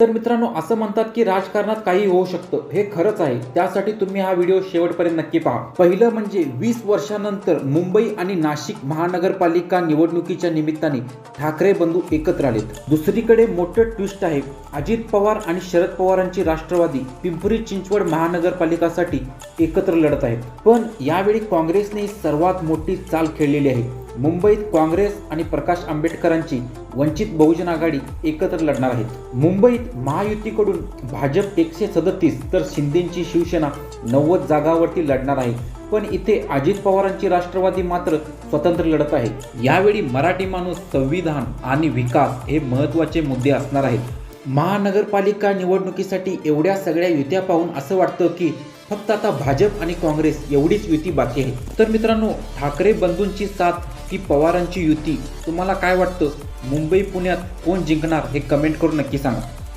तर मित्रांनो, असं म्हणतात की राजकारणात काही होऊ शकतं. हे खरंच आहे. त्यासाठी तुम्ही हा व्हिडिओ शेवटपर्यंत नक्की पहा. पहिलं म्हणजे 20 वर्षानंतर मुंबई आणि नाशिक महानगरपालिका निवडणुकीच्या निमित्ताने ठाकरे बंधू एकत्र आलेत. दुसरीकडे मोठं ट्विस्ट आहे. अजित पवार आणि शरद पवारांची राष्ट्रवादी पिंपरी चिंचवड महानगरपालिकासाठी एकत्र लढत आहेत. पण यावेळी काँग्रेसने सर्वात मोठी चाल खेळलेली आहे. मुंबईत काँग्रेस आणि प्रकाश आंबेडकरांची वंचित बहुजन आघाडी एकत्र लढणार आहेत. मुंबईत महायुतीकडून भाजप 137 तर शिंदेची शिवसेना 90 जागांवरती लढणार आहे. पण इथे अजित पवारांची राष्ट्रवादी मात्र स्वतंत्र लढत आहे. यावेळी मराठी माणूस, संविधान आणि विकास हे महत्त्वाचे मुद्दे असणार आहेत. महानगरपालिका निवडणुकीसाठी एवढ्या सगळ्या युत्या पाहून असं वाटतं की फक्त आता भाजप आणि काँग्रेस एवढीच युती बाकी आहे. तर मित्रांनो, ठाकरे बंधूंची साथ की पवारांची युती, तुम्हाला काय वाटतं? मुंबई पुण्यात कोण जिंकणार हे कमेंट करून नक्की सांगा.